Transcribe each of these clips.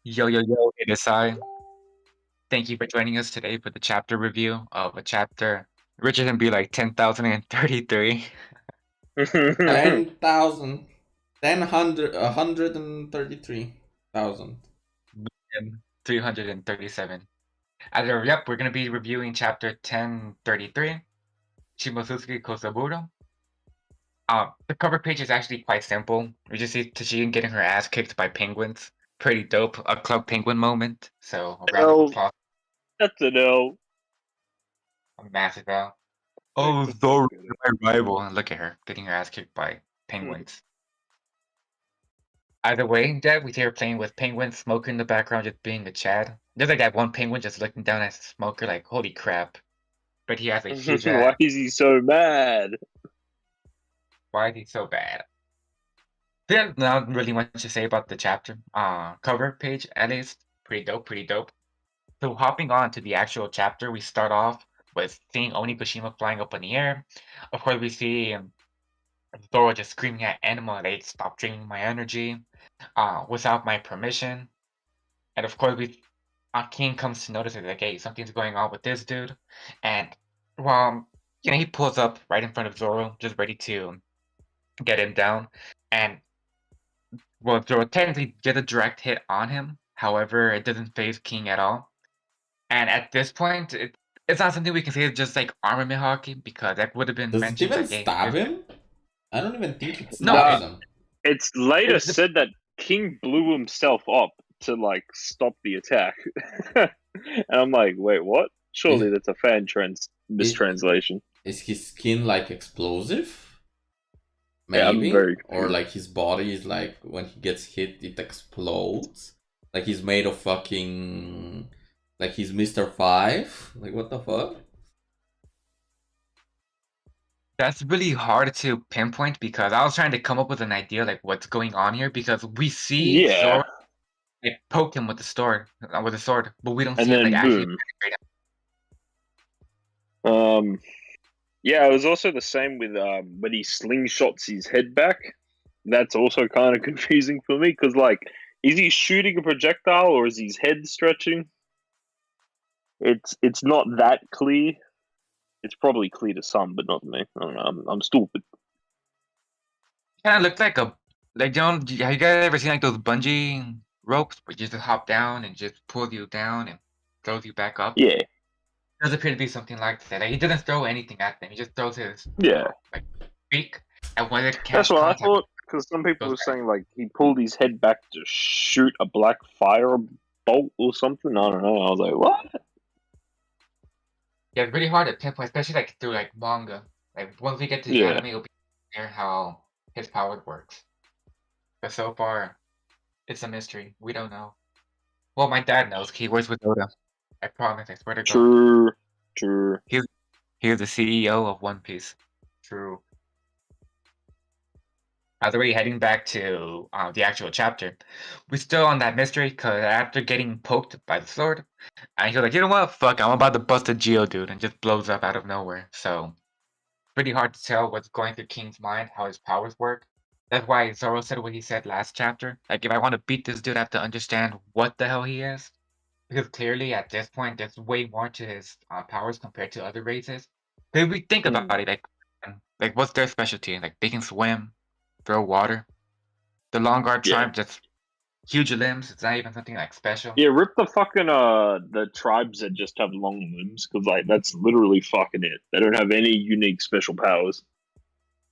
Yo, yo, yo, it is I. Thank you for joining us today for the chapter review of a chapter Richardson be like 10,033. 10,000. 133,000. And 337. Yep, we're going to be reviewing chapter 1033, Shimotsuki Kozaburo. The cover page is actually quite simple. We just see Tashigin getting her ass kicked by penguins. Pretty dope. A Club Penguin moment. So a round of L. applause. That's an L. A massive L. Take Oh, the Zoro, fuck my rival. And look at her getting her ass kicked by penguins. Either way, Dad, we see her playing with penguins, Smoker in the background just being a Chad. There's like that one penguin just looking down at Smoker like, holy crap. But he has a huge Why ass. is he so mad? Why is he so bad? There's not really much to say about the chapter. Cover page, at least. Pretty dope, pretty dope. So hopping on to the actual chapter, we start off with seeing Onigashima flying up in the air. Of course, we see Zoro just screaming at Anima, they stop draining my energy without my permission. And of course, King comes to notice it, like, hey, something's going on with this dude. And, well, he pulls up right in front of Zoro, just ready to get him down. And, well, Zoro technically gets a direct hit on him. However, it doesn't phase King at all. And at this point, it's not something we can say is just like armament hockey, because that would have been Does it mentioned even like, hey, stab him? I don't even think it no, stabs him. It's later It's the- said that King blew himself up to like stop the attack, and I'm like, wait, what? Surely that's a mistranslation. Is his skin like explosive? Yeah, I'm Maybe? very Or confused. like his body is like, when he gets hit, it explodes? Like he's made of fucking. Like he's Mr. Five? Like what the fuck? That's really hard to pinpoint because I was trying to come up with an idea like what's going on here, because we see Yeah, Zoro like poke him with the sword, but we don't and see him like then actually boom. penetrate Yeah, it was also the same with when he slingshots his head back. That's also kind of confusing for me because, like, is he shooting a projectile or is his head stretching? It's not that clear. It's probably clear to some, but not to me. I don't know. I'm stupid. Kind of looked like have you guys ever seen like those bungee ropes where you just hop down and just pulls you down and throws you back up? Yeah, Does appear to be something like that. Like, he didn't throw anything at them. He just throws his yeah. like beak, and when it That's catch what I contact, thought. Because some it people goes were back. saying like he pulled his head back to shoot a black fire bolt or something. I don't know. I was like, what? Yeah, it's really hard to pinpoint, especially like through like manga. Like once we get to the Yeah. anime, it'll be clear how his power works. But so far, it's a mystery. We don't know. Well, my dad knows. He works with Oda. I promise. I swear to God. True. True. He's he's the CEO of One Piece. True. Either way, heading back to the actual chapter, we're still on that mystery because after getting poked by the sword, and he's like, you know what? Fuck, I'm about to bust a Geodude, and just blows up out of nowhere. So, pretty hard to tell what's going through King's mind, how his powers work. That's why Zoro said what he said last chapter. Like, if I want to beat this dude, I have to understand what the hell he is. Because clearly, at this point, there's way more to his powers compared to other races. If we think Mm. about it, like what's their specialty? Like, they can swim, throw water. The Long Guard Yeah. tribe just huge limbs. It's not even something like special. Yeah, rip the fucking the tribes that just have long limbs because like that's literally fucking it. They don't have any unique special powers.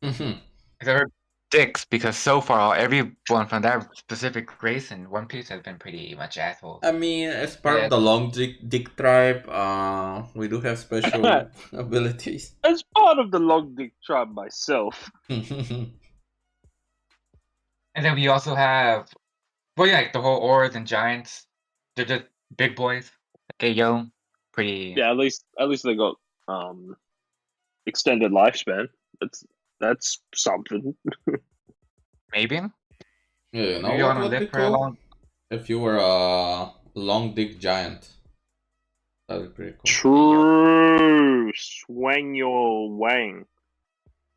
Mm-hmm. Except for dicks, because so far everyone from that specific race in One Piece has been pretty much assholes. I mean, as part of And the long dick tribe, we do have special abilities. As part of the long dick tribe myself. then we also have, well, yeah, like the whole Oars and Giants. They're just big boys. Okay, yo, pretty. Yeah, at least they got extended lifespan. That's something. Yeah, Maybe. you If know you what want to would be live for a cool? long. If you were a long dick giant. That'd be pretty cool. True. Swang your wang.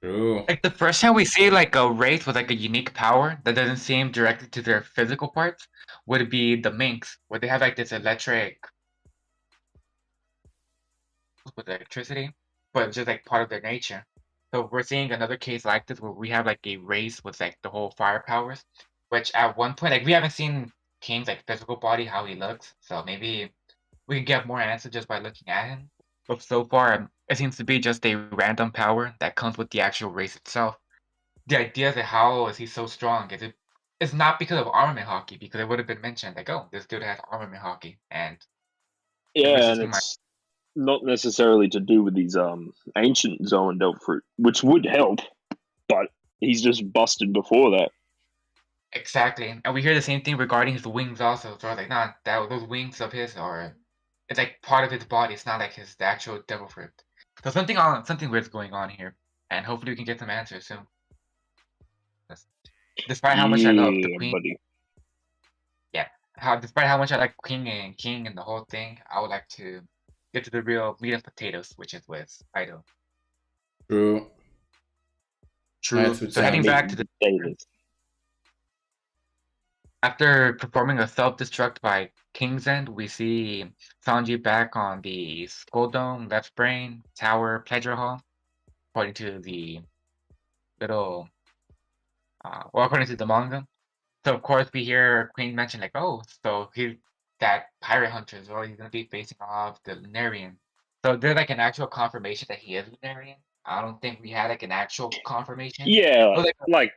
True. Like the first time we see like a race with like a unique power that doesn't seem directly to their physical parts would be the minks, where they have like this electric with electricity, but just like part of their nature. So we're seeing another case like this where we have like a race with like the whole fire powers, which at one point like we haven't seen King's like physical body how he looks, so maybe we can get more answers just by looking at him. But so far, it seems to be just a random power that comes with the actual race itself. The idea that how is he so strong? It's not because of armament hockey, because it would have been mentioned like, oh, this dude has armament hockey, and it was Yeah, just and in my it's not necessarily to do with these ancient Zoan Delta fruit, which would help, but he's just busted before that. exactly. And we hear the same thing regarding his wings also. So I was like, nah, those wings of his are it's like part of his body. It's not like the actual devil fruit. So something weird's going on here, and hopefully we can get some answers soon. Despite how much I love the Yeah, queen, buddy. yeah, despite how much I like Queen and King and the whole thing, I would like to get to the real meat and potatoes, which is with Idol. True. Nice True. with So heading Sam. back to the Potatoes. after performing a self-destruct by King's End, we see Sanji back on the Skull Dome, Left Brain, Tower, Pleasure Hall, according to the little, according to the manga. So of course we hear Queen mention like, oh, so he's that pirate hunter as well. He's gonna be facing off the Lunarian. So there's like an actual confirmation that he is Lunarian. I don't think we had like an actual confirmation. Yeah, But like, like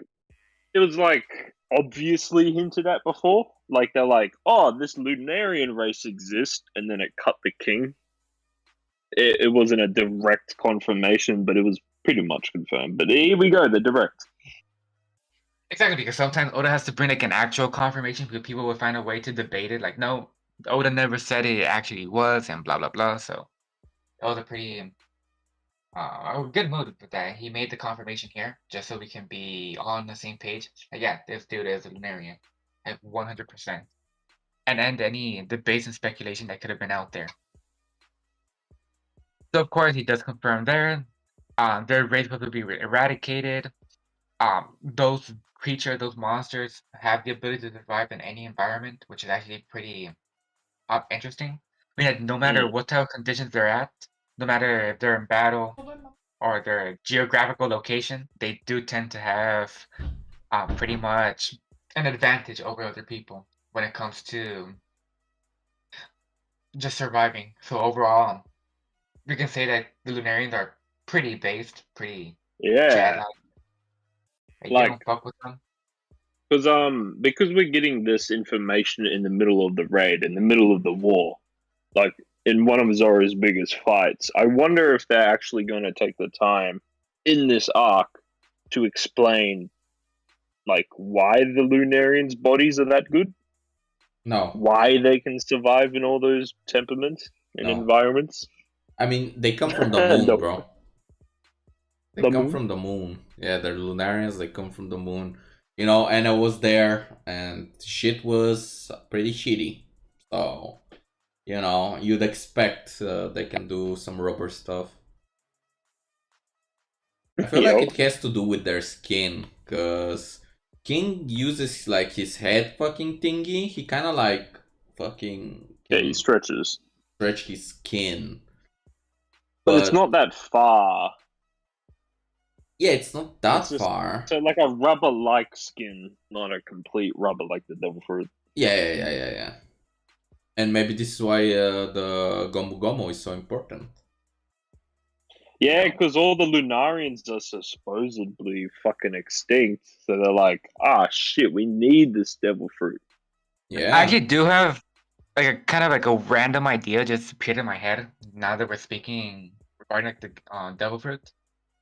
it was like obviously hinted at before. Like they're like, oh, this Lunarian race exists, and then it cut the king. It wasn't a direct confirmation, but it was pretty much confirmed. But here we go, the direct. exactly, because sometimes Oda has to bring like an actual confirmation because people will find a way to debate it. Like, no, Oda never said it actually was, and blah blah blah. So that was a pretty good move with that. He made the confirmation here just so we can be on the same page. Like, yeah, this dude is a Lunarian, at 100%, and end any debates and speculation that could have been out there. So of course he does confirm there. Their race will be eradicated. Those creatures, those monsters, have the ability to survive in any environment, which is actually pretty interesting. I mean, no matter what type of conditions they're at, no matter if they're in battle or their geographical location, they do tend to have pretty much an advantage over other people when it comes to just surviving. So overall, we can say that the Lunarians are pretty based, pretty Chad Yeah, like. Like, you like don't fuck with them. because we're getting this information in the middle of the raid, in the middle of the war, like in one of Zoro's biggest fights. I wonder if they're actually going to take the time in this arc to explain like why the Lunarians' bodies are that good, No, why they can survive in all those temperaments and no. environments. I mean, they come from the moon, bro. They The come moon? from the moon. Yeah, they're Lunarians. They come from the moon. You know, and I was there, and shit was pretty shitty. So, you know, you'd expect they can do some rubber stuff. I feel like Yep. it has to do with their skin, cause King uses like his head fucking thingy. He kind of like fucking Yeah, can he stretches. stretch his skin, But it's but not that far. yeah, it's not It's that just far. so like a rubber-like skin, not a complete rubber like the devil fruit. Yeah. And maybe this is why the Gomu Gomu is so important. Yeah, because all the Lunarians are supposedly fucking extinct, so they're like, ah, shit, we need this devil fruit. I Yeah. actually do have like a kind of like a random idea just appeared in my head now that we're speaking regarding like the devil fruit.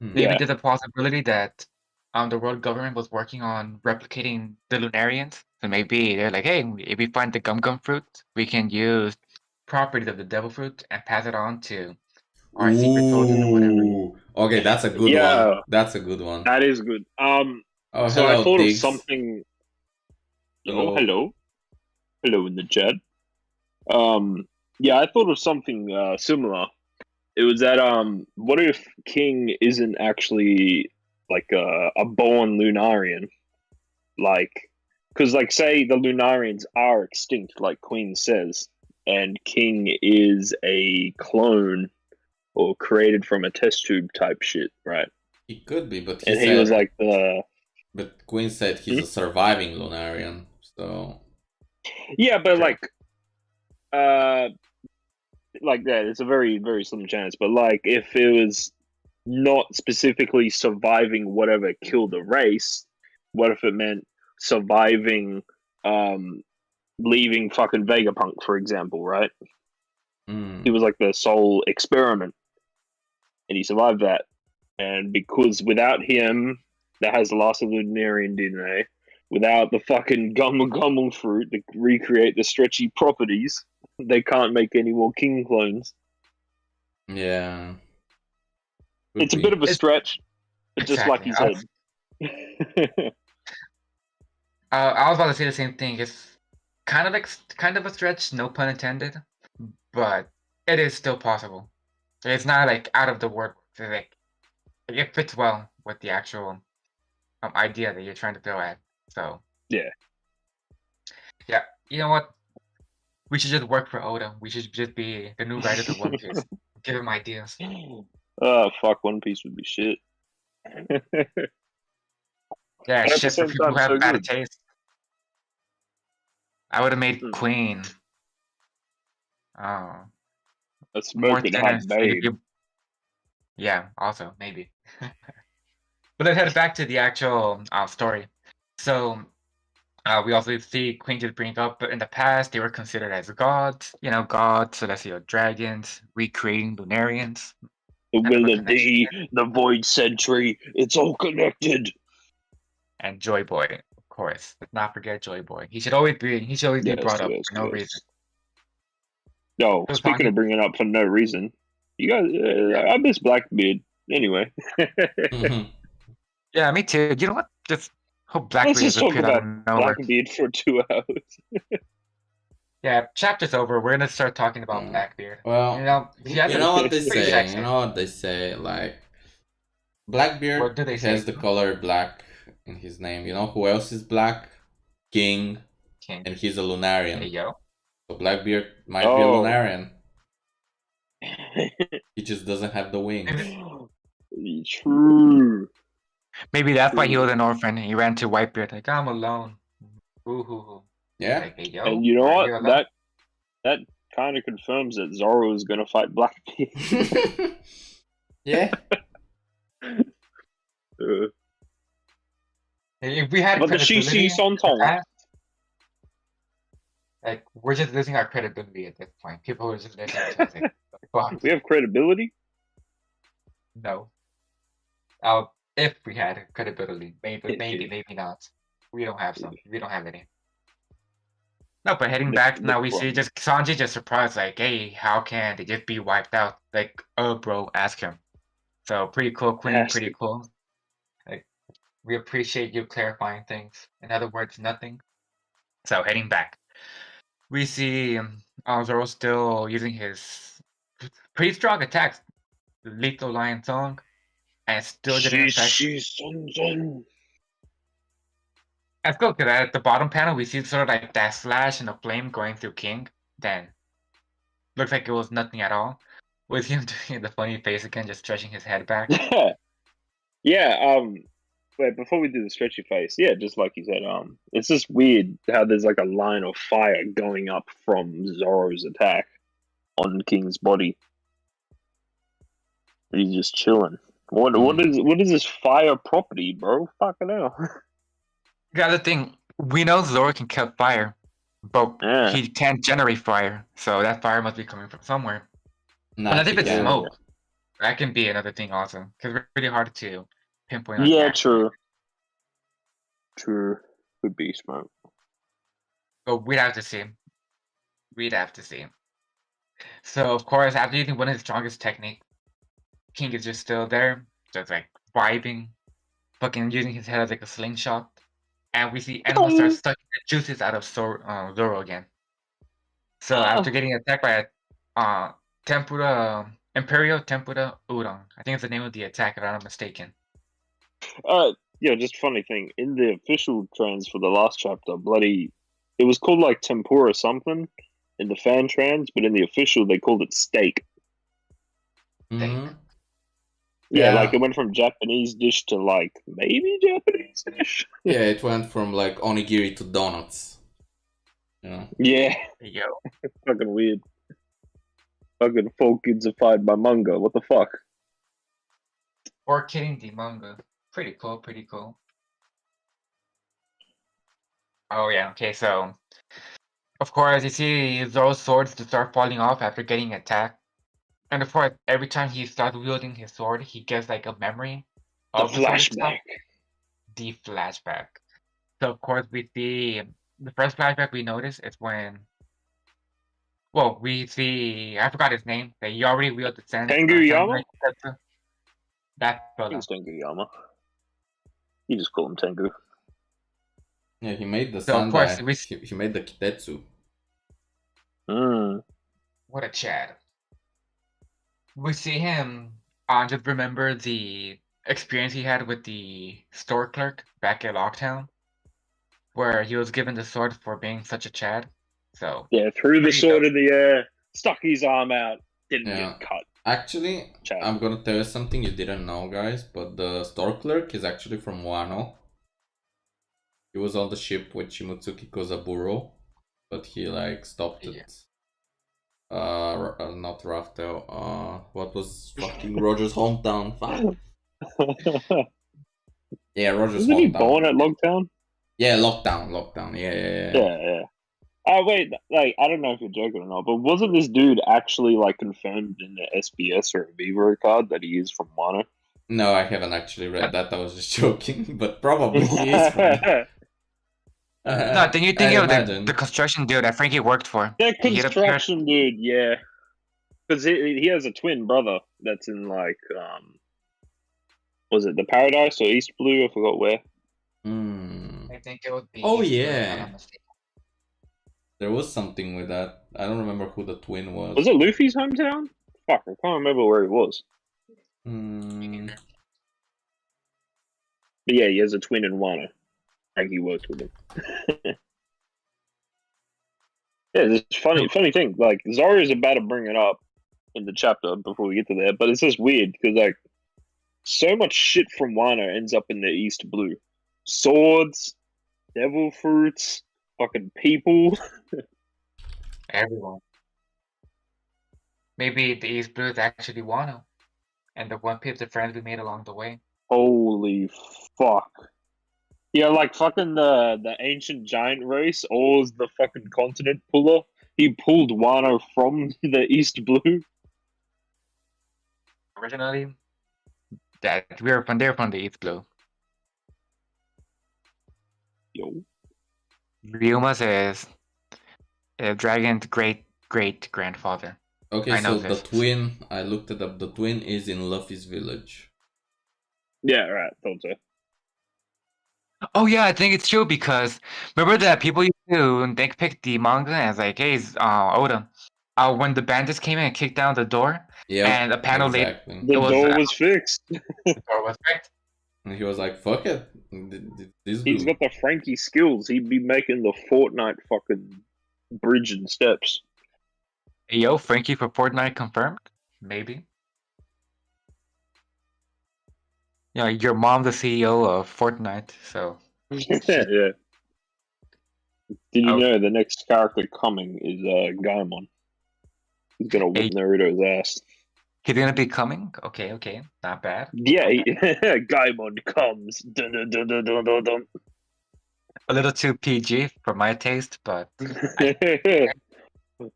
Maybe Yeah, there's a possibility that the world government was working on replicating the Lunarians. So maybe they're like, hey, if we find the gum gum fruit, we can use properties of the devil fruit and pass it on to our secret soldiers or whatever. Ooh. Okay, that's a good one. yeah, That's a good one. that is good. Oh, So I hello, thought of Diggs. something. Oh, Hello. hello in the chat. Yeah, I thought of something similar. It was that what if King isn't actually like a born Lunarian, like, because like say the Lunarians are extinct, like Queen says, and King is a clone or created from a test tube type shit, right? He could be, but he And he was said, like the but Quinn said he's a surviving Lunarian, so yeah, but True. uh like that, it's a very very slim chance. But like if it was not specifically surviving whatever killed the race, what if it meant surviving leaving fucking Vegapunk, for example, right? He was like the sole experiment and he survived that. And because without him, that has the loss of Lunarian DNA, without the fucking Gummel Gummel fruit to recreate the stretchy properties, they can't make any more King clones. yeah. Could It's a be. bit of a stretch, but just like Exactly. you said. I was about to say the same thing. It's kind of a stretch, no pun intended, but it is still possible. It's not like out of the world. Like it fits well with the actual idea that you're trying to throw at. So Yeah. yeah, you know what? We should just work for Oda. We should just be the new writers of One Piece. Give him ideas. Oh, fuck, One Piece would be shit. Yeah, But at the shit for same people time, who have so bad good. taste. I would have made Hmm. Queen. A More smoking thinner. hot So babe. yeah, also maybe. But let's head back to the actual story. So we also see Queen just bring up in the past they were considered as gods. You know, gods, celestial dragons, recreating Lunarians. The Kind of Will a of connection D, there. the Void Sentry, it's all connected. And Joy Boy, of course. Let's not forget Joy Boy. He should always be Yes, brought up yes, for no reason. yes. No, So speaking Sanji, of bringing up for no reason, you guys, I miss Blackbeard. Anyway, Mhm. yeah, me too. You know what? Just hope let's Blackbeard just just talk appeared out of about nowhere. Blackbeard for 2 hours. Yeah, chapter's over. We're gonna start talking about Mm. Blackbeard. You Well, know, he has you a know what they pretty say. You sexy. know what they say. Like Blackbeard What do they has say? the color black in his name. You know who else is black? King, King. and he's a Hey Lunarian. yo. So Blackbeard might be a Oh. Lunarian. He just doesn't have the wings. True. Maybe that's why he True. was an orphan. He ran to Whitebeard like I'm alone. Ooh hoo hoo. Yeah. Like, hey yo, And you know are what? you alone? That kind of confirms that Zoro is going to fight Blackbeard. Yeah. If we had But the credibility Shishi in the Sonton. past, like we're just losing our credibility at this point. People who are just listening to us like, fuck, We have credibility? no. If we had credibility, maybe not. We don't have some. We don't have any. No, but heading back now, we see just Sanji just surprised, like, hey, how can they just be wiped out? Like, oh, bro, ask him. So pretty cool, Queen, Ask pretty him. cool. Like, we appreciate you clarifying things. In other words, nothing. So heading back, we see Zoro still using his pretty strong attacks, the Lethal Lion Song, and still didn't affect. Shishi Sonton. That's cool, because at the bottom panel, we see sort of like that slash and a flame going through King. Then looks like it was nothing at all. With him doing the funny face again, just stretching his head back. Yeah, wait, before we do the stretchy face, yeah, just like you said, it's just weird how there's like a line of fire going up from Zoro's attack on King's body. And he's just chilling. What is this fire property, bro? Fucking hell. The other thing, we know Zoro can catch fire, but Yeah. he can't generate fire, so that fire must be coming from somewhere. Not Unless if it's again. smoke. That can be another thing also, because it's really hard to pinpoint on Yeah, the actual. true. Could be smoke. But we'd have to see. We'd have to see. So of course, after using one of his strongest technique, King is just still there, just like vibing, fucking using his head as like a slingshot, and we see Enma start sucking the juices out of Zoro again. So after getting attacked by a Tempura Imperial Tempura Udon, I think it's the name of the attack if I'm not mistaken. Yeah, just funny thing. In the official trans for the last chapter, it was called like tempura something in the fan trans, but in the official they called it steak. Mm-hmm. Yeah, like Yeah. it went from Japanese dish to like maybe Japanese dish. Yeah, it went from like onigiri to donuts. You know. Yeah, Yo, fucking weird. Fucking full kidsified by manga. What the fuck? or kidding the manga. Pretty cool, pretty cool. Oh yeah, okay, so of course you see Zoro's swords to start falling off after getting attacked. And of course, every time he starts wielding his sword, he gets like a memory The of the sword itself. flashback. The flashback. So of course we see the first flashback we notice is when we see I forgot his name, that he already wielded the Tengu samurai Yama? jutsu. That I think fella. it's Tengu Yama. You just call him Tengu. Yeah, he made the So of course Sandai. He made the Kitetsu. What a Chad. We see him just remember the experience he had with the store clerk back at Locktown, where he was given the sword for being such a Chad. So Yeah, threw the pretty sword dope. in the air, stuck his arm out, didn't Yeah. get cut. Actually, Chad. I'm gonna tell you something you didn't know, guys, but the store clerk is actually from Wano. He was on the ship with Shimotsuki Kozaburo, but he like stopped Yeah. it. Not Raftel. What was fucking Roger's hometown? Fuck. Yeah, Roger's Wasn't he hometown. born at Lockdown? Yeah, lockdown. Yeah. Yeah. Oh wait, like I don't know if you're joking or not, but wasn't this dude actually like confirmed in the SBS or a Vivo card that he is from Wano? No, I haven't actually read that. I was just joking, but probably he is from. No, then you think I of imagine. the construction dude that Frankie worked for. Yeah, He hit up construction dude, yeah. Because he has a twin brother that's in like was it the Paradise or East Blue? I forgot where. I think it would be Oh East Blue, if I'm yeah, not mistaken. there was something with that. I don't remember who the twin was. Was it Luffy's hometown? Fuck, I can't remember where he was. Hmm. But yeah, he has a twin in Wano. Like he works with him. Yeah, this funny thing. Like Zoro's about to bring it up in the chapter before we get to there, but it's just weird because like so much shit from Wano ends up in the East Blue. Swords, devil fruits, fucking people. Everyone. Maybe the East Blue is actually Wano, and the One Piece of friends we made along the way. Holy fuck. Yeah, like fucking the ancient giant race, Oz the fucking continent puller. He pulled Wano from the East Blue. Originally, they're from the East Blue. Yo. Ryuma's is Dragon's great grandfather. Okay, I know so this. the twin. I looked it up. The twin is in Luffy's village. Yeah, right. Thought so. Oh yeah, I think it's true because remember that people used to dick pick the manga as like, hey, Oda. When the bandits came in and kicked down the door, Yeah, and a panel exactly. later, The it was door was fixed. the door was fixed. And he was like, "Fuck it, this He's dude." got the Frankie skills. He'd be making the Fortnite fucking bridge and steps. Yo, Frankie for Fortnite confirmed? Maybe. Yeah, your mom the CEO of Fortnite, so Yeah. Did you Oh. know the next character coming is Gaimon? He's gonna whoop Hey. Naruto's ass. He's gonna be coming? Okay, not bad. Yeah, Gaimon comes. Dun, dun, dun, dun, dun, dun, dun. A little too PG for my taste, but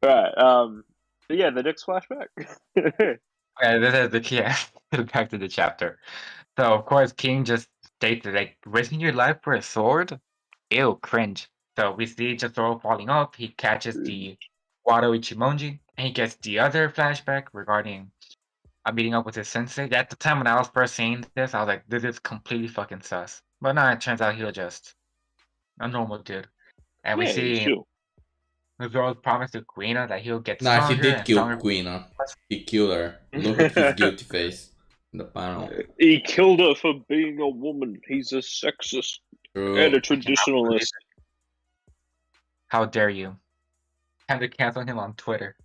Right. But yeah, the next flashback. this is the key back to the chapter. So of course King just states that, like, risking your life for a sword? Ew, cringe. So we see Jotaro falling off, he catches the Wado Ichimonji, and he gets the other flashback regarding meeting up with his sensei. At the time when I was first seeing this, I was like, this is completely fucking sus. But no, it turns out he was just a normal dude. And we Yeah, see sure. Zoro's promise to Kuina that he'll get Nah, he stronger did and kill stronger. Queen. He killed her. Look at his guilty face. in the panel. He killed her for being a woman. He's a sexist and a True. traditionalist. How dare you? Time to cancel him on Twitter.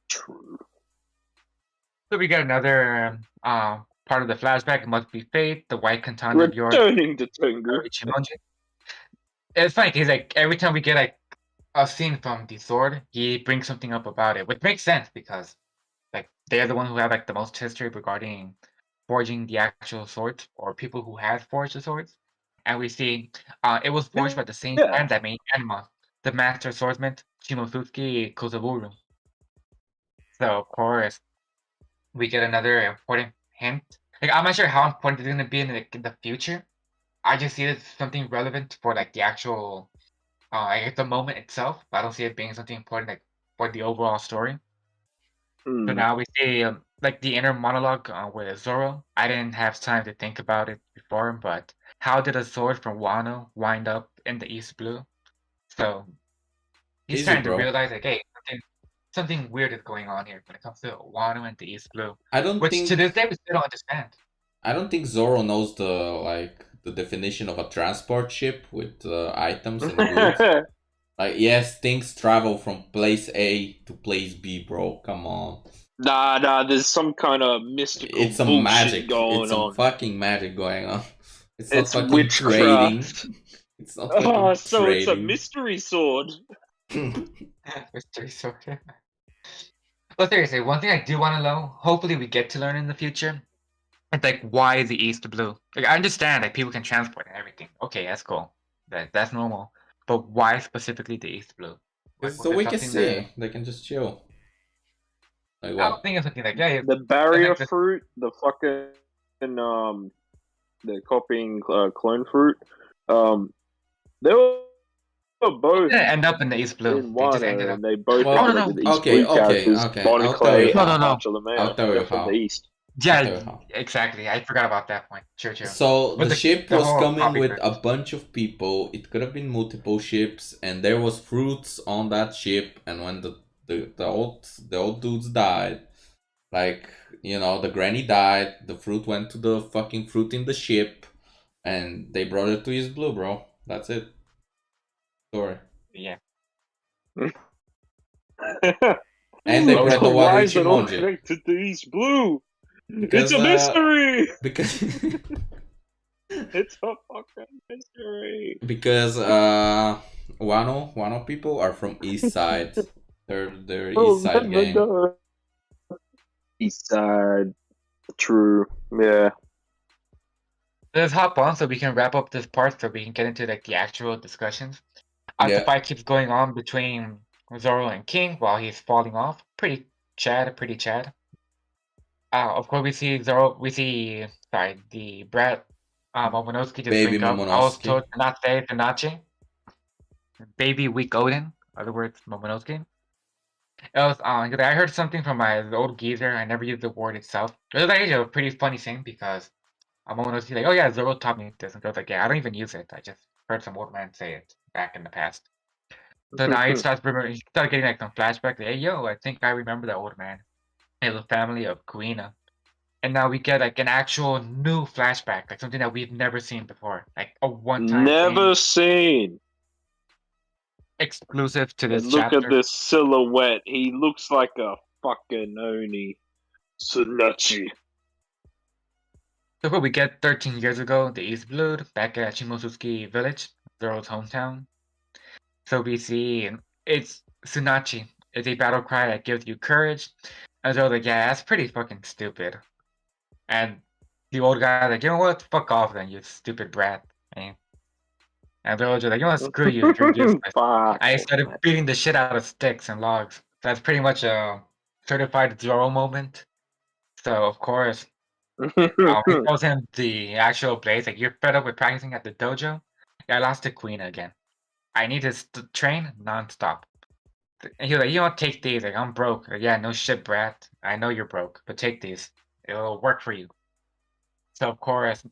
True. So we got another part of the flashback. It must be fate. The white katana of your Returning to Tengu. Ichimonji. It's funny because like every time we get like a scene from the sword, he brings something up about it, which makes sense because like they're the one who have like the most history regarding forging the actual swords or people who have forged the swords. And we see it was forged by the same Yeah. hand that made Anima, the master swordsman Shimotsuki Kozaburo. So of course we get another important hint. Like I'm not sure how important it's gonna be in the future. I just see it as something relevant for like the actual I guess the moment itself, but I don't see it being something important like for the overall story. So now we see like the inner monologue with Zoro. I didn't have time to think about it before, but how did a sword from Wano wind up in the East Blue? So he's Easy, starting to bro. realize like, hey, something weird is going on here when it comes to Wano and the East Blue, I don't which to think this day we still don't understand. I don't think Zoro knows the definition of a transport ship with items and goods. Like, yes, things travel from place A to place B, bro. Come on. Nah, there's some kind of mystical It's some bullshit magic. going It's some on. fucking magic going on. It's not It's fucking trading. witchcraft. It's not Oh, fucking so it's a trading. mystery sword. Mystery sword. But seriously, one thing I do want to know, hopefully we get to learn in the future, it's like why is the East blue? Like I understand like people can transport and everything. Okay, that's cool. That's normal. But why specifically the East blue? Like It's was so it we can something that see. They can just chill. Like I was what? thinking something like yeah, The it's barrier like this. fruit, the fucking the copying clone fruit. They were both It didn't end up in the East blue. in They just one, ended up. and they both Well, ended no, up no. with East okay, Blue characters. okay. Bon Clay No, and no, no. I'll Bartolomeo. tell you They're from the how. East. I'll tell Yeah, you how. exactly. I forgot about that point. True. So But the ship the was whole coming copy with a fruit. bunch of people. It could have been multiple ships, and there was fruits on that ship. And when the old dudes died, like the granny died, the fruit went to the fucking fruit in the ship, and they brought it to East Blue, bro. That's it. Story. Yeah. And they brought the So water why is it all Ichimonji connected to East Blue? It's because a mystery. because It's a fucking mystery. because Wano people are from East Side. They're East We'll Side never gang. know. East Side. True. Yeah. Let's hop on so we can wrap up this part so we can get into like the actual discussions. As the Yeah. fight keeps going on between Zoro and King while he's falling off. Pretty Chad. Of course we see the brat Momonosuke just Baby drink up. I was Momonosuke. told to not say Tanachi. Baby weak Odin. Other words, Momonosuke. It was I heard something from my old geezer. I never used the word itself. It was actually a pretty funny thing because Momonosuke like, oh yeah, Zoro taught me this, and I was like, yeah, I don't even use it. I just heard some old man say it back in the past. So now he starts getting like some flashbacks. Hey yo, I think I remember that old man. He was a family of Kuina. And now we get like an actual new flashback, like something that we've never seen before. Like a one-time Never thing seen. exclusive to this And look at chapter. this silhouette. He looks like a fucking Oni. Tsunachi. So what we get 13 years ago, the East Blue, back at Shimotsuki village, Zoro's hometown. So we see it's Tsunachi. It's a battle cry that gives you courage. And Zoro's like, yeah, that's pretty fucking stupid. And the old guy like, you know what? Fuck off then, you stupid brat. And Zoro's just like, you know what? Screw you, you're useless. Fuck. I started beating the shit out of sticks and logs. That's pretty much a certified Zoro moment. So of course, he tells him the actual place, like you're fed up with practicing at the dojo. Yeah, I lost to Queen again. I need to train nonstop. And he's like, you don't take these. Like I'm broke. Like, yeah, no shit, brat. I know you're broke, but take these. It'll work for you. So of course,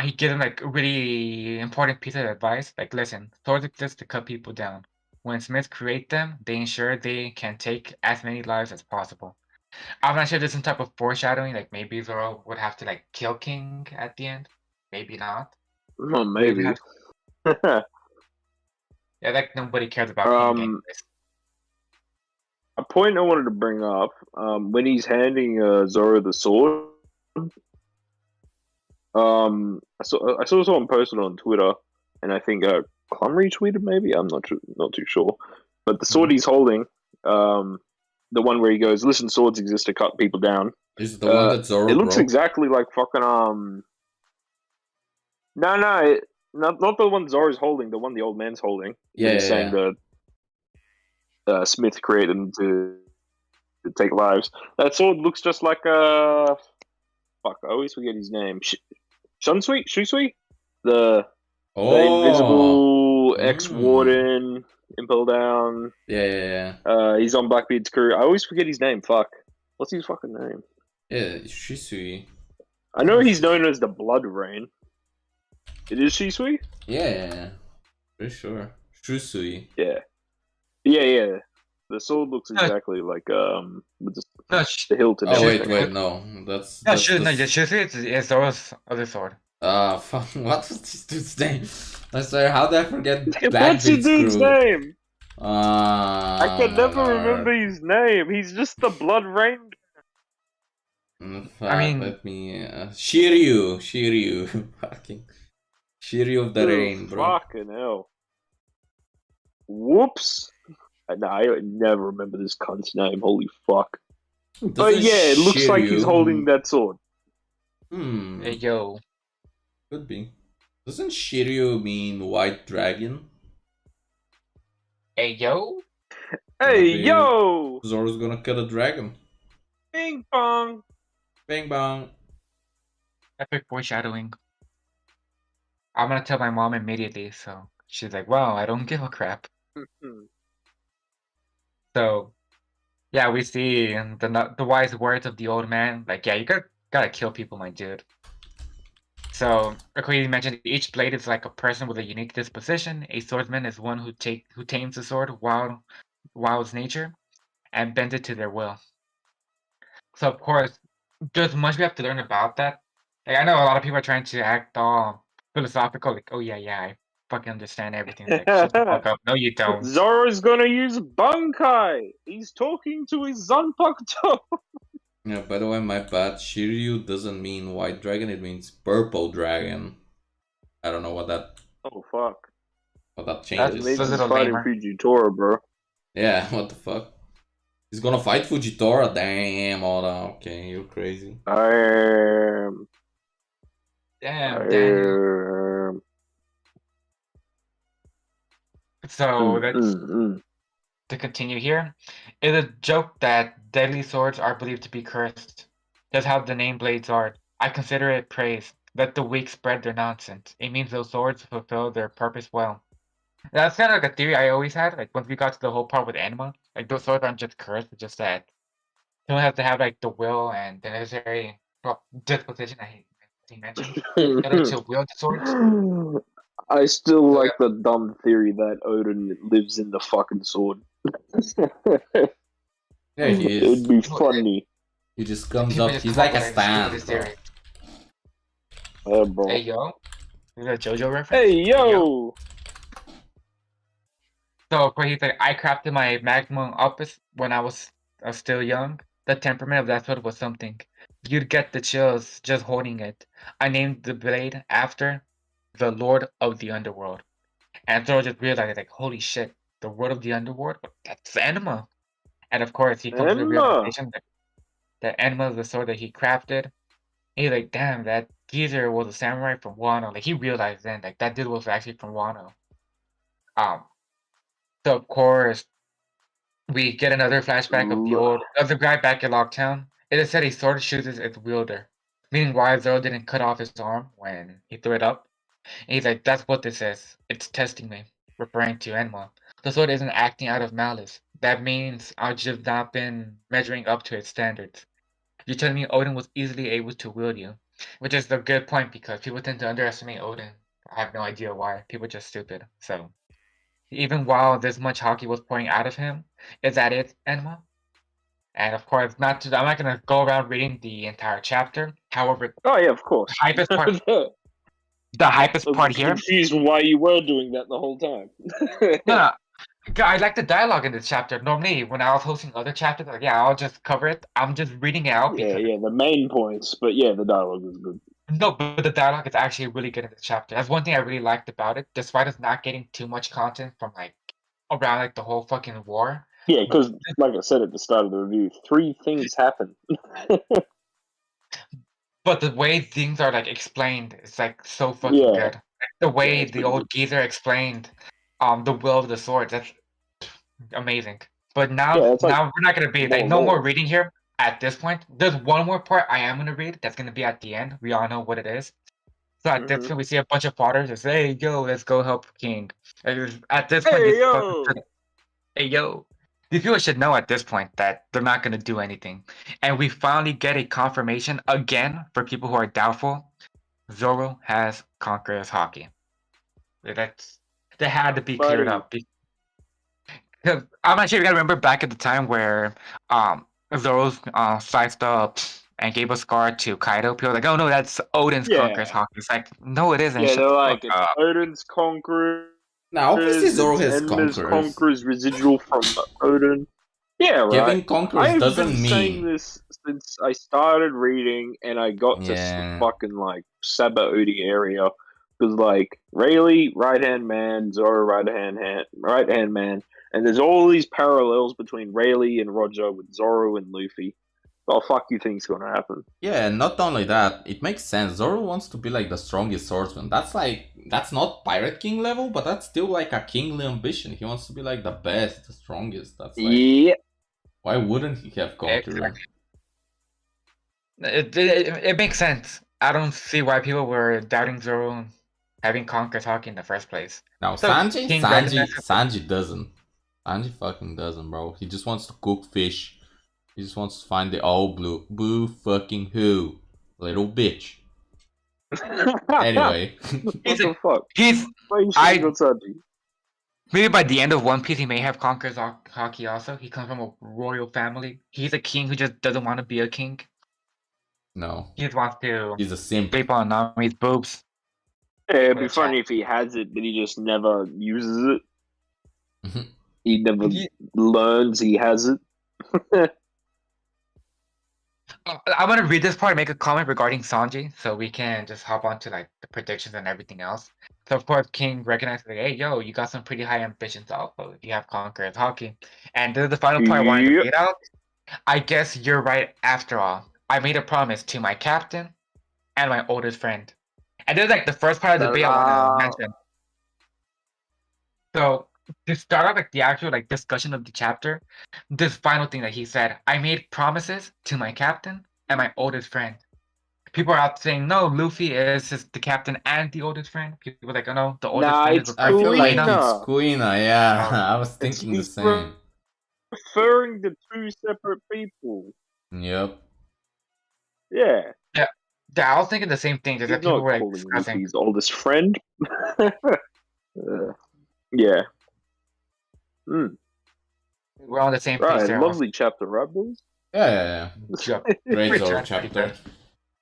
he gives him like a really important piece of advice. Like, listen, swords exist to cut people down. When Smiths create them, they ensure they can take as many lives as possible. I'm not sure if there's some type of foreshadowing, like maybe Zoro would have to like kill King at the end. Maybe not. Well, We'd maybe. have, yeah, like nobody cares about King anyways. A point I wanted to bring up, when he's handing Zoro the sword, I saw someone posted on Twitter, and I think Clum retweeted maybe. I'm not too sure. But the sword he's holding, the one where he goes, "Listen, swords exist to cut people down." Is it the one that Zoro It looks broke? exactly like fucking not the one Zoro's holding, the one the old man's holding. Yeah, When he's yeah, saying yeah. the Smith created them to take lives. That sword looks just like fuck. I always forget his name. Shunsui, Shusui, the Oh. invisible ex-warden, Impel down. Yeah, yeah, yeah. He's on Blackbeard's crew. I always forget his name. Fuck. What's his fucking name? Yeah, Shisui. I know he's known as the Blood Rain. It is Shisui? Yeah, yeah, yeah. Pretty sure. Shusui. Yeah. Yeah. The sword looks No, exactly like with no, the hilt and Oh, everything. wait, no. That's no, the it's Zoro's other sword. fuck, what was this dude's name? I swear, how did I forget What's your Blackbeard's dude's crew? name? I can never Lord. remember his name. He's just the Blood Rain. Fuck, I mean, let me Shiryu, fucking Shiryu of the Oh, Rain, bro. fucking hell. Whoops. No, I never remember this cunt's name. Holy fuck. But Doesn't yeah, it looks like he's holding Shiryu... that sword. hey, yo, Could be. Doesn't Shiryu mean white dragon? hey, yo. Hey, Maybe yo! Zoro's gonna kill a dragon. Bing bong! Bang bang. Epic foreshadowing. I'm gonna tell my mom immediately, so she's like, "Wow, I don't give a crap." So, yeah, we see in the wise words of the old man, like, yeah, you gotta kill people, my dude. So, Rchrdsn mentioned each blade is like a person with a unique disposition. A swordsman is one who tames the sword while its nature and bends it to their will. So, of course, there's much we have to learn about that. Like, I know a lot of people are trying to act all philosophical, like, "Oh yeah, I fucking understand everything." It's like, shut the fuck up. No, you don't. Zoro's gonna use Bunkai! He's talking to his Zanpakuto! Yeah, by the way, my bad. Shiryu doesn't mean white dragon, it means purple dragon. I don't know Oh, fuck. what that That That's changes. a means he's little fighting lamer. Fujitora, bro. Yeah, what the fuck? He's gonna fight Fujitora? Damn, Oda. Okay, you're crazy. Damn, Daniel. So that's to continue here. It's a joke that deadly swords are believed to be cursed. That's how the name blades are. I consider it praise. Let the weak spread their nonsense. It means those swords fulfill their purpose well. That's kind of like a theory I always had. Like once we got to the whole part with Anima, like those swords aren't just cursed, it's just that you don't have to have like the will and the necessary disposition he mentioned in order to wield the swords. I still So like the dumb theory that Odin lives in the fucking sword. Yeah, he It would is. be funny. He just comes people up. just He's come up like with a like stupidest stand, bro. theory. Bro. Hey yo, is that a JoJo reference? Hey, yo! So for he's like, I crafted my maximum opus when I was still young. The temperament of that sword was something. You'd get the chills just holding it. I named the blade after the Lord of the Underworld. And Zoro just realized, like, holy shit, the Lord of the Underworld? That's Anima. And of course, he comes to the Emma! realization that Anima is the sword that he crafted. He's like, damn, that geezer was a samurai from Wano. Like, he realized then, like, that dude was actually from Wano. Um, so of course, we get another flashback of the guy back in Locktown. It is said he sort of shoots its wielder, meaning why Zoro didn't cut off his arm when he threw it up. And he's like, that's what this is. It's testing me, referring to Enma. The sword isn't acting out of malice. That means I've just not been measuring up to its standards. You're telling me Odin was easily able to wield you, which is a good point because people tend to underestimate Odin. I have no idea why. People are just stupid. So even while this much hockey was pouring out of him, is that it, Enma? And of course, I'm not gonna go around reading the entire chapter. However, Oh yeah, of the course. hypest part, I the hypest part was here. confused why you were doing that the whole time. No, no, I like the dialogue in this chapter. Normally, when I was hosting other chapters, like yeah, I'll just cover it. I'm just reading it out Yeah, because yeah, the main points, but yeah, the dialogue is good. no, but the dialogue is actually really good in this chapter. That's one thing I really liked about it, despite us not getting too much content from like around like the whole fucking war. Yeah, because like I said at the start of the review, 3 things happen. But the way things are like explained is like so fucking Yeah, good. Like, the way it's the pretty old good. geezer explained the will of the sword, that's amazing. But Yeah, it's like now we're not gonna be like more no more lore. reading here at this point. There's one more part I am gonna read that's gonna be at the end. We all know what it is. So at this Hmm. point we see a bunch of potters just hey yo, let's go help King. At this point Hey these fuckers yo! should- hey yo. These people should know at this point that they're not gonna do anything. And we finally get a confirmation again for people who are doubtful. Zoro has Conqueror's hockey. That's that had to be cleared Buddy. up. Because I'm not sure if you guys remember back at the time where Zoro sized up and gave a scar to Kaido. People were like, oh no, that's Odin's Conqueror's Yeah. hockey. It's like, no, it isn't. Yeah, Shut they're the like, fuck it's up. Odin's Conquerors, Now, obviously, Zoro it's has Enma's conquerors. Conquerors residual from Odin. Yeah, right. Having conquerors I've been doesn't saying mean. this since I started reading and I got to Yeah. fucking like Sabaody area. Because like Rayleigh, right hand man, Zoro, right hand man, and there's all these parallels between Rayleigh and Roger with Zoro and Luffy. Well, fuck you think's gonna happen? Yeah, and not only that, it makes sense. Zoro wants to be like the strongest swordsman. That's not Pirate King level, but that's still like a kingly ambition. He wants to be like the best, the strongest. That's like, Yeah. why wouldn't he have Conqueror? Exactly. It makes sense. I don't see why people were doubting Zoro having Conqueror's hockey in the first place. Now, So Sanji, King Sanji, recognizes Sanji doesn't. Sanji fucking doesn't, bro. He just wants to cook fish. He just wants to find the all blue. Boo fucking who? Little bitch. Anyway. What the fuck? he's Why you I shooting on Sanji? maybe by the end of One Piece he may have Conqueror's hockey also. He comes from a royal family. He's a king who just doesn't want to be a king. No. He just wants to He's a simp. sleep on Nami's boobs. Yeah, it'd be Which, funny if he has it, but he just never uses it. He never Ye- learns he has it. I'm gonna read this part and make a comment regarding Sanji, so we can just hop on to like the predictions and everything else. So of course, King recognizes like, hey, yo, you got some pretty high ambitions also. If you have Conqueror's hockey, and this is the final part I wanted to Yep. read out. I guess you're right after all. I made a promise to my captain and my oldest friend, and this is like the first part of the debate I want to mention. So to start off like the actual like discussion of the chapter, this final thing that he said, I made promises to my captain and my oldest friend. People are out saying no, Luffy is just the captain and the oldest friend. People are like, oh no, the oldest Nah, friend is it's I feel like Kuina. it's Kuina, yeah. Oh. I was thinking the same. Referring to 2 separate people. Yep. Yeah. Yeah, I was thinking the same thing. Just He's that people not were like calling discussing. Luffy's oldest friend. Yeah. We're on the same page Right, there. lovely chapter, right, boys? Yeah. Yep. Great Zoro Return chapter.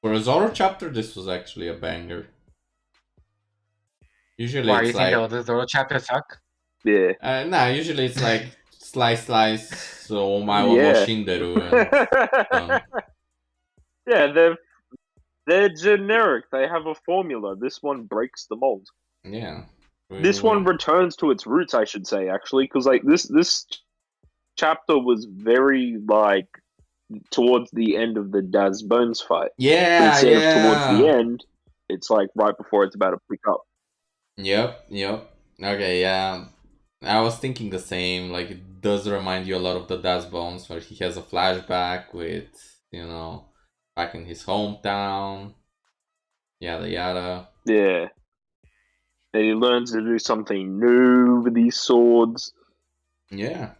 For a Zoro chapter, this was actually a banger. Usually Why you it's think like... the Zoro chapter suck? Yeah. Nah, usually it's like slice, so omae wa Yeah. mo shinderu. And, Yeah, they're generic. They have a formula. This one breaks the mold. yeah. This one returns to its roots, I should say, actually, because like this chapter was very like towards the end of the Daz Bones fight. Yeah, Instead of towards the yeah. end, it's like right before it's about to pick up. Yep. Okay, yeah. I was thinking the same. Like, it does remind you a lot of the Daz Bones, where he has a flashback with, back in his hometown. Yada yada. Yeah. And he learns to do something new with these swords. Yeah.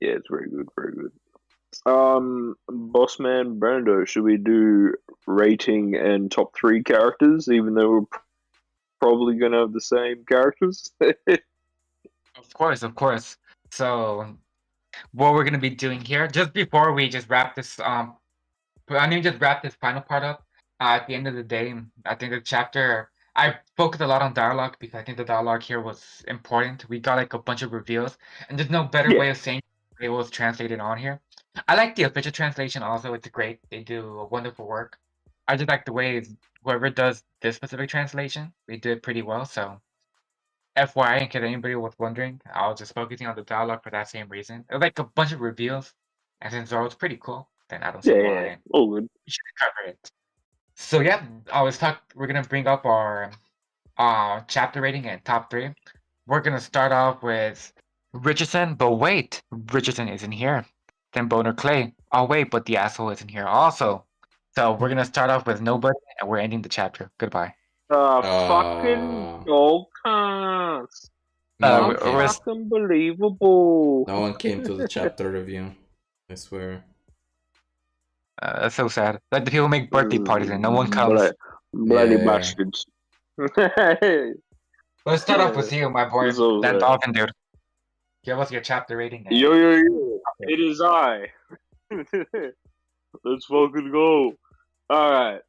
Yeah, it's very good, very good. Bossman Brando, should we do rating and top 3 characters, even though we're probably gonna have the same characters? Of course. So what we're gonna be doing here. Just before we just wrap this I mean, just wrap this final part up. At the end of the day, I think the chapter I focused a lot on dialogue because I think the dialogue here was important. We got like a bunch of reveals, and there's no better Yeah. way of saying it was translated on here. I like the official translation also. It's great. They do a wonderful work. I just like the way whoever does this specific translation, they do it pretty well. So, FYI, in case anybody was wondering, I was just focusing on the dialogue for that same reason. It was like a bunch of reveals, and since Zoro's pretty cool, then I don't see Yeah. why All good. we should cover it. So yeah, we're gonna bring up our chapter rating and top three. We're gonna start off with Richardson, but wait, Richardson isn't here. Then Boner Clay. Oh wait, but the asshole isn't here also. So we're gonna start off with nobody, and we're ending the chapter. Goodbye. Fucking Uh, gold cunts. no one came. We're Unbelievable. No one came to the chapter review. I swear. that's so sad. Like the people make birthday parties and no one comes. Bloody Yeah. bastards. Let's start off with you, my boy, So, that dolphin dude. Give us your chapter rating. And yo, it is I. Let's fucking go. Alright.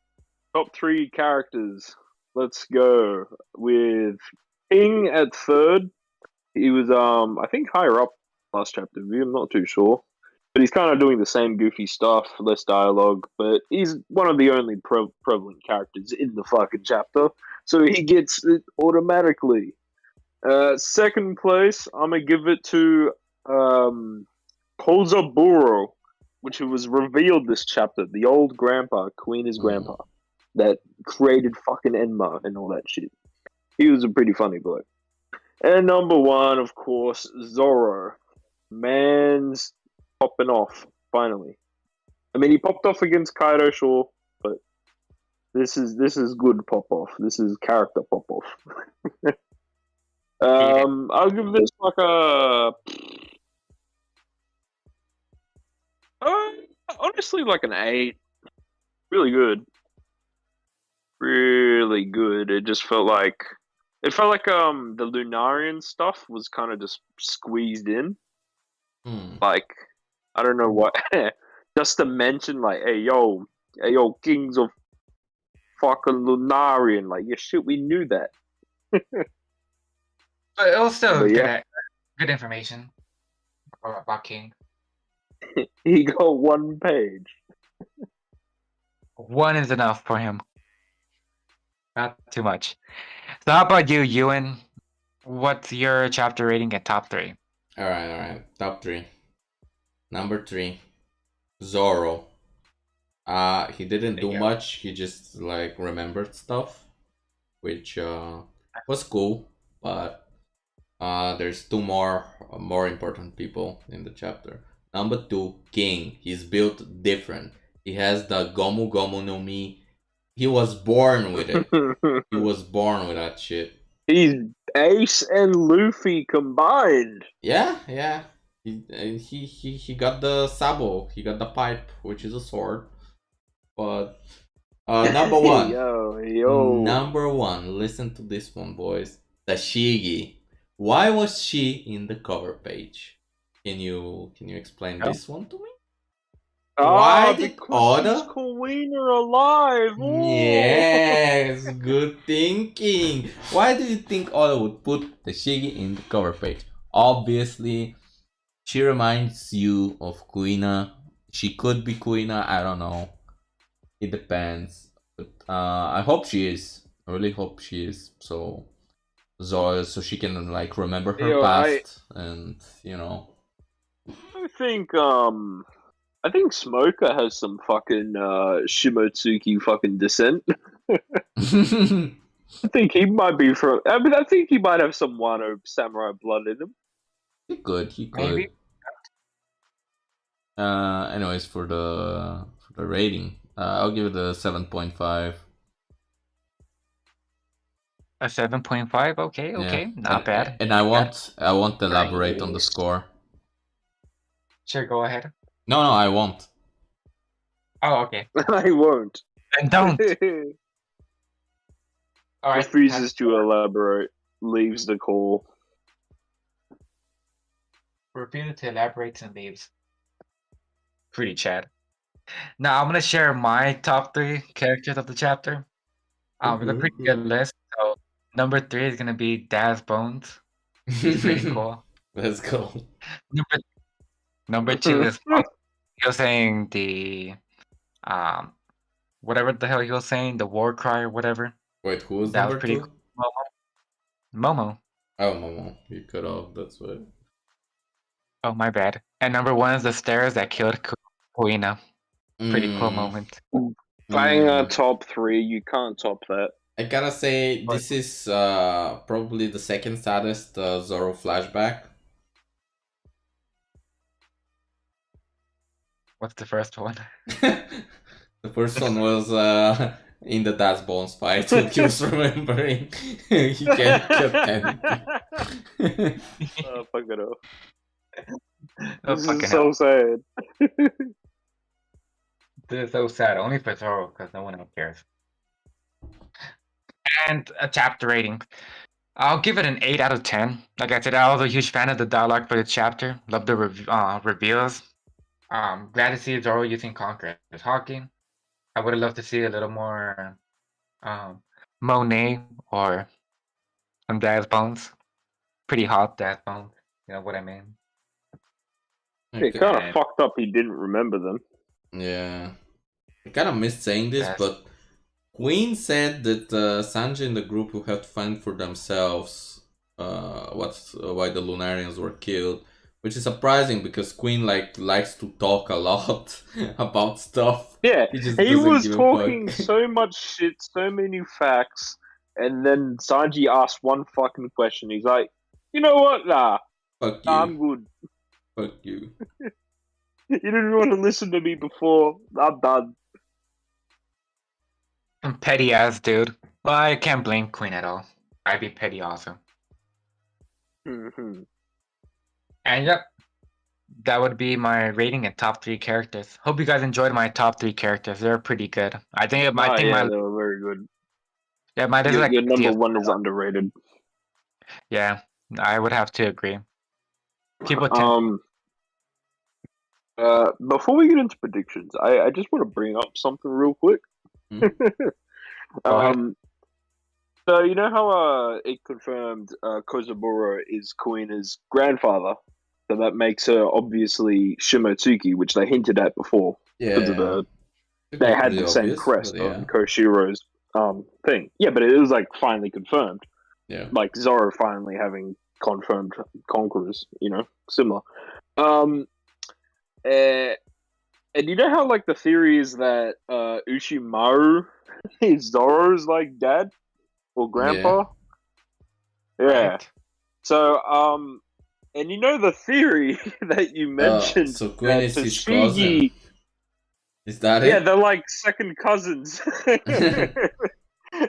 Top 3 characters. Let's go with King at third. He was I think higher up last chapter view, I'm not too sure. But he's kind of doing the same goofy stuff, less dialogue, but he's one of the only prevalent characters in the fucking chapter. So he gets it automatically. Second place, I'm gonna give it to Kozaburo, which was revealed this chapter. The old grandpa, Kuina's grandpa, that created fucking Enma and all that shit. He was a pretty funny bloke. And number 1, of course, Zoro. Man's popping off, finally. I mean, he popped off against Kaido, sure, but this is good pop off. This is character pop off. I'll give this like a honestly like an 8. Really good. Really good. It just felt like the Lunarian stuff was kind of just squeezed in. Like, I don't know what just to mention like, hey yo, kings of fucking Lunarian, like yeah shit, we knew that. But it was still But yeah. good information about King. He got 1 page. 1 is enough for him. Not too much. So how about you, Yuen? What's your chapter rating at top 3? Alright. Top 3. Number 3. Zoro. He didn't do much, he just like remembered stuff, which was cool, but there's 2 more important people in the chapter. Number 2, King. He's built different. He has the Gomu Gomu no Mi. He was born with it. He was born with that shit. He's Ace and Luffy combined. Yeah. He got the sabo. He got the pipe, which is a sword. But number 1. yo. Number 1. Listen to this one, boys. Tashigi. Why was she in the cover page? Can you explain this one to me? Why did Oda? Queen are alive. Ooh. Yes, good thinking. Why do you think Oda would put Tashigi in the cover page? Obviously, she reminds you of Kuina. She could be Kuina, I don't know. It depends. But I hope she is. I really hope she is. So she can like remember her past and you know. I think Smoker has some fucking Shimotsuki fucking descent. I think he might be from. I mean, I think he might have some Wano samurai blood in him. He could. Maybe. Anyways, for the rating, I'll give it a 7.5. A 7.5. Okay, not bad. And I won't elaborate on the score. Sure, go ahead. No, I won't. Oh, okay. I won't. And don't. All right. Refuses to elaborate. Leaves the call. refuses to elaborate and leaves. Pretty Chad. Now I'm gonna share my top 3 characters of the chapter. It's a pretty good list. So number 3 is gonna be Daz Bones. He's pretty cool. Let's go. Number number 2 is he was saying the whatever the hell he was saying, the war cry or whatever. Wait, who was That was number pretty 2? cool. Momo. Oh, Momo. You cut off, that's why. Oh my bad. And number 1 is the stairs that killed Kuina. Pretty cool moment. Banger top 3, you can't top that. I gotta say, this is probably the second saddest Zoro flashback. What's the first one? The first one was in the Das Bones fight. He was remembering he can't cut anything. Oh, fuck it off. Oh, This fucking is so hell. sad. This is so sad. Only for Zoro, because no one else cares. And a chapter rating. I'll give it an 8 out of 10. Like I said, I was a huge fan of the dialogue for the chapter. Love the reveals. Glad to see Zoro using Conqueror as Hawking. I would have loved to see a little more Monet or some Daz Bones. Pretty hot Daz Bones. You know what I mean? It kind of fucked up he didn't remember them. Yeah. I kind of missed saying this, Yes. but Queen said that Sanji and the group will have to find for themselves why the Lunarians were killed, which is surprising because Queen likes to talk a lot about stuff. Yeah, he was give a talking fuck. so much shit, so many facts, and then Sanji asked one fucking question. He's like, you know what? Nah, Fuck you. I'm good. Fuck you. You didn't want to listen to me before. I'm done. Some petty ass dude. Well, I can't blame Queen at all. I'd be petty also. Mm-hmm. And yep, that would be my rating and top 3 characters. Hope you guys enjoyed my top 3 characters. They're pretty good. I think They my were very good. my Your number 1 is underrated. Yeah, I would have to agree. Keep with 10. Before we get into predictions, I just want to bring up something real quick. Go ahead. So you know how it confirmed Kozaburo is Kuina's grandfather, so that makes her obviously Shimotsuki, which they hinted at before. Because of they had the same crest on Koshiro's thing. Yeah, but it was like finally confirmed. Yeah. Like Zoro finally having confirmed conquerors, similar. And you know how like the theory is that Ushimaru is Zoro's like dad or grandpa? Yeah. Right. So and you know the theory that you mentioned. So Gwen is his Tashigi, cousin. Is that it? Yeah, they're like second cousins.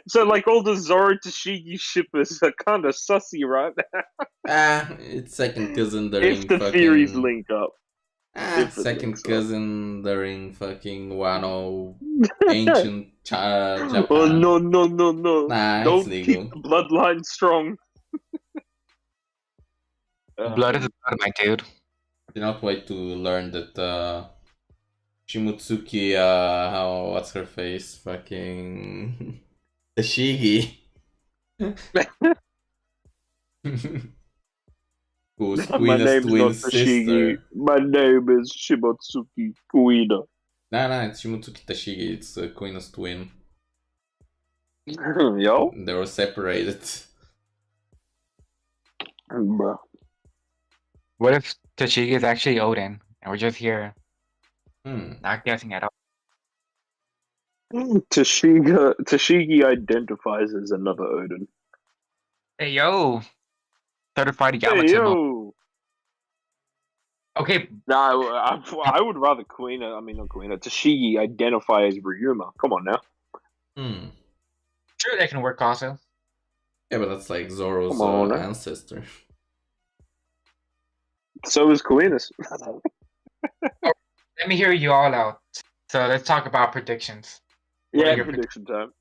So like all the Zoro Tashigi shippers are kind of sussy, right? It's second cousin during If the theories link up. Second cousin during fucking Wano ancient Japan. Oh no! Nah, Don't it's legal. keep the bloodline strong. Blood is blood, my dude. Cannot wait to learn that Shimotsuki, what's her face? Fucking Tashigi. Who's My Kuina's name's twin not Tashigi. sister. My name is Shimotsuki Kuina. Nah, it's Shimotsuki Tashigi. It's Kuina's twin. Yo? They were separated. Bruh. What if Tashigi is actually Odin and we're just here not guessing at all? Tashigi identifies as another Odin. Hey yo! Certified Yamato. Hey yo! Okay. Nah, I would rather not Kuina. Tashigi identify as Ryuma. Come on now. Sure, that can work also. Yeah, but that's like Zoro's ancestor. So is Kuina's. Let me hear you all out. So let's talk about predictions. Yeah, prediction time.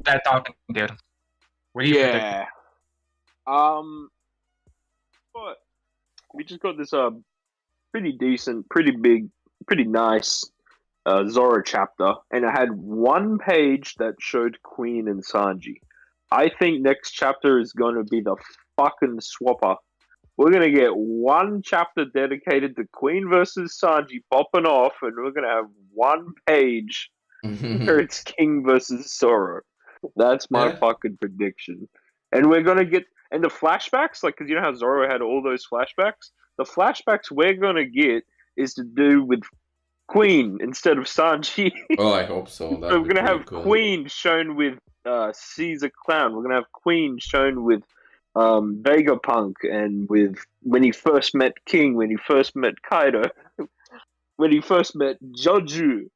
That talking, dude. What do you predict? But we just got this pretty decent, pretty big, pretty nice Zoro chapter, and it had one page that showed Queen and Sanji. I think next chapter is going to be the fucking swapper. We're going to get one chapter dedicated to Queen versus Sanji popping off, and we're going to have one page where it's King versus Zoro. That's my fucking prediction. And we're going to get, and the flashbacks, like, because you know how Zoro had all those flashbacks? The flashbacks we're going to get is to do with Queen instead of Sanji. Oh, I hope so. So we're gonna have cool. Queen shown with Caesar Clown. We're gonna have Queen shown with Vegapunk and with when he first met King, when he first met Kaido, when he first met Joju.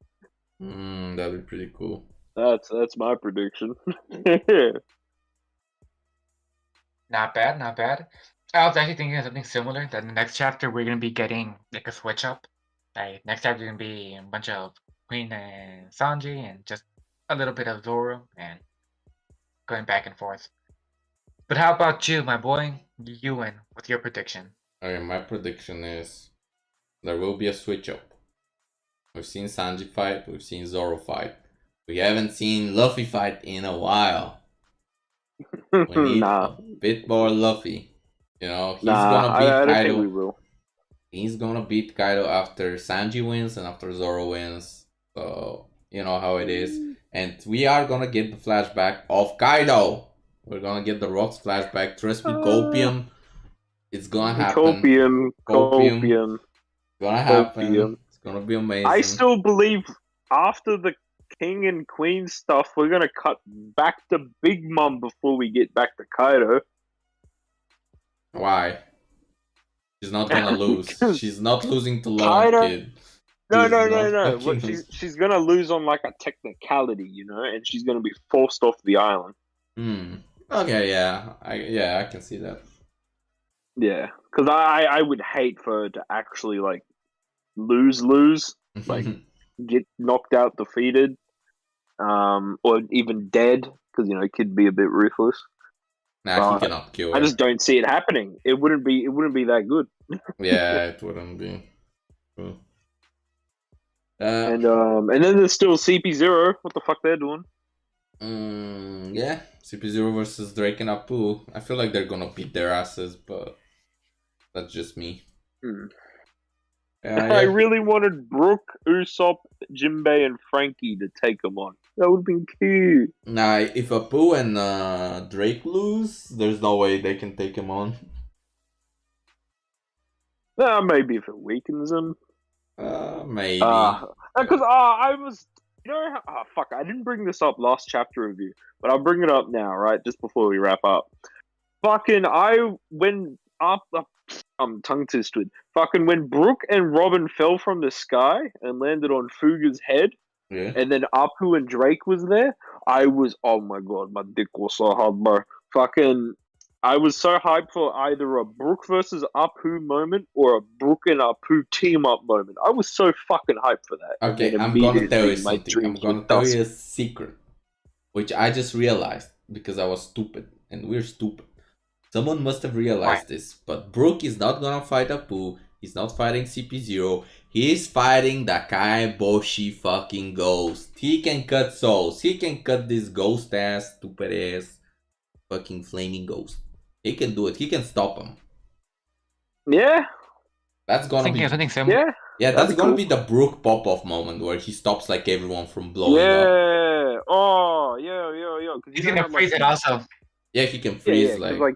That'd be pretty cool. That's my prediction. Not bad, not bad. I was actually thinking of something similar. That in the next chapter we're gonna be getting like a switch up. Like next chapter gonna be a bunch of Queen and Sanji and just a little bit of Zoro and going back and forth. But how about you, my boy, Yuen? What's your prediction? Okay, my prediction is there will be a switch up. We've seen Sanji fight, we've seen Zoro fight. We haven't seen Luffy fight in a while. We need a bit more Luffy. You know, he's gonna beat I don't Kaido. think we will. He's gonna beat Kaido after Sanji wins and after Zoro wins. So, you know how it is. And we are gonna get the flashback of Kaido. We're gonna get the Rocks flashback. Trust me, Copium. It's gonna happen. Copium. It's gonna happen. It's gonna be amazing. I still believe after the King and Queen stuff, we're gonna cut back to Big Mom before we get back to Kaido. Why? She's not gonna lose. She's not losing to Long Kaido... Kid. No. What, she's gonna lose on like a technicality, you know, and she's gonna be forced off the island. Okay, yeah, I can see that. Yeah, because I would hate for her to actually like lose, like get knocked out, defeated, or even dead, because you know it could be a bit ruthless. Nah, he cannot kill her. I just don't see it happening. It wouldn't be that good. Yeah, it wouldn't be. Cool. And then there's still CP0. What the fuck they're doing? Yeah, CP0 versus Drake and Apu. I feel like they're gonna beat their asses, but that's just me. I really wanted Brook, Usopp, Jinbei, and Frankie to take them on. That would have been cute. Nah, if Apu and Drake lose, there's no way they can take him on. Maybe if it weakens them. Maybe. Because I was, you know, fuck, I didn't bring this up last chapter review, but I'll bring it up now, right, just before we wrap up. Fucking, I'm tongue twisted. Fucking when Brook and Robin fell from the sky and landed on Fuga's head, and then Apu and Drake was there, I was, oh my god, my dick was so hard, bro. Fucking, I was so hyped for either a Brook versus Apu moment or a Brook and Apu team up moment. I was so fucking hyped for that. Okay, I'm gonna tell you something. I'm gonna tell you a secret, which I just realized because I was stupid, and we're stupid. Someone must have realized this, but Brook is not gonna fight Apu. He's not fighting CP0. He's fighting the Kaiboshi fucking ghost. He can cut souls. He can cut this ghost ass, stupid ass, fucking flaming ghost. He can do it. He can stop him. Yeah. That's gonna be something similar. Yeah, that's gonna be the Brook pop-off moment where he stops like everyone from blowing up. Yeah. Oh, yeah. He's gonna freeze it also. Yeah, he can freeze like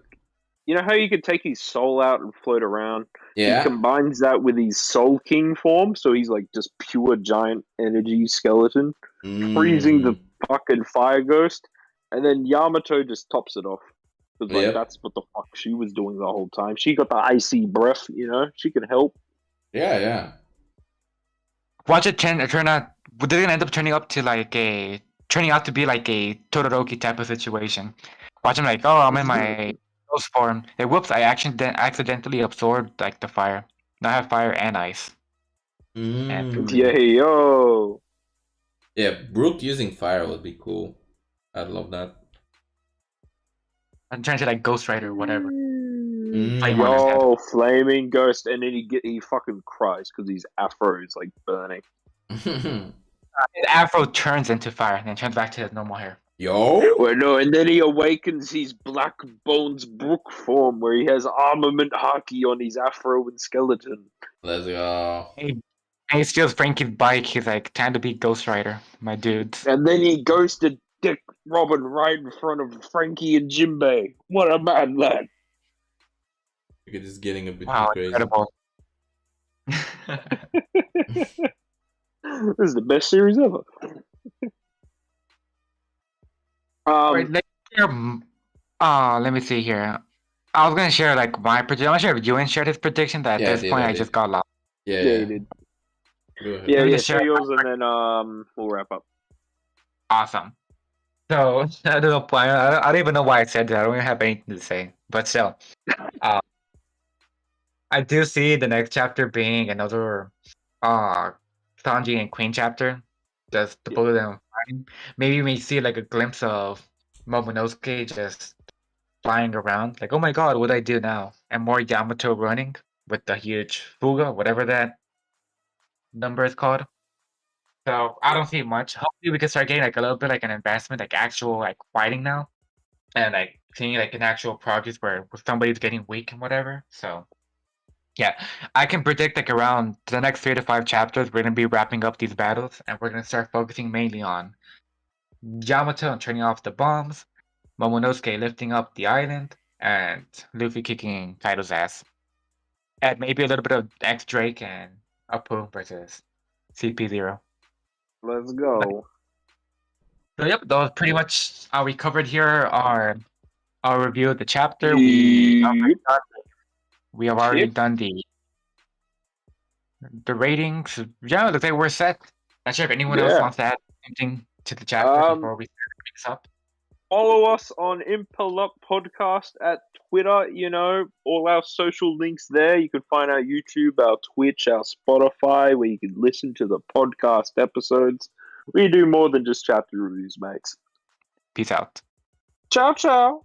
you know how you could take his soul out and float around? Yeah. He combines that with his Soul King form, so he's like just pure giant energy skeleton, freezing the fucking fire ghost, and then Yamato just tops it off. Because that's what the fuck she was doing the whole time. She got the icy breath, you know? She can help. Yeah. Watch it turn out. They're gonna end up turning out to be like a Todoroki type of situation. Watch him like, oh, I'm in my ghost form. Hey, whoops! I accidentally absorbed like the fire. Now I have fire and ice. Yeah, Brook using fire would be cool. I'd love that. I'm trying to like Ghost Rider or whatever. Mm. Flame on his head. Yo, flaming ghost, and then he fucking cries because his afro is like burning. His afro turns into fire and then turns back to his normal hair. Yo. Well, no, and then he awakens his Black Bones Brook form where he has armament haki on his afro and skeleton. Let's go. And he steals Frankie's bike. He's like, time to be Ghost Rider, my dudes. And then he goes to Dick Robin right in front of Frankie and Jimbei. What a mad lad. Because it's getting a bit Wow, too crazy. incredible. This is the best series ever. Alright, let me see here. I was gonna share like my prediction. I'm not sure if Yuen shared his prediction, but at Yeah, I this did, point I I did. just got lost. Yeah, Yeah, you did. Go ahead. Yeah, Let me yeah, just share share yours and then we'll wrap up. Awesome. So I don't know. I don't even know why I said that. I don't even have anything to say. But still, I do see the next chapter being another Sanji and Queen chapter. Just the both of them fighting. Maybe we see like a glimpse of Momonosuke just flying around. Like, oh my god, what do I do now? And more Yamato running with the huge Fuga, whatever that number is called. So I don't see much. Hopefully we can start getting like a little bit like an advancement, like actual like fighting now. And like seeing like an actual progress where somebody's getting weak and whatever. So yeah, I can predict like around the next 3 to 5 chapters, we're gonna be wrapping up these battles, and we're gonna start focusing mainly on Yamato and turning off the bombs, Momonosuke lifting up the island, and Luffy kicking Kaido's ass. And maybe a little bit of X Drake and Apu versus CP0. Let's go. So yep, those pretty much we covered here our review of the chapter. We have already Yep. done the ratings. Yeah, looks like we're set. Not sure if anyone else Yeah. wants to add anything to the chapter before we pick this up. Follow us on Impel Up Podcast at Twitter. You know, all our social links there. You can find our YouTube, our Twitch, our Spotify, where you can listen to the podcast episodes. We do more than just chapter reviews, mates. Peace out. Ciao, ciao.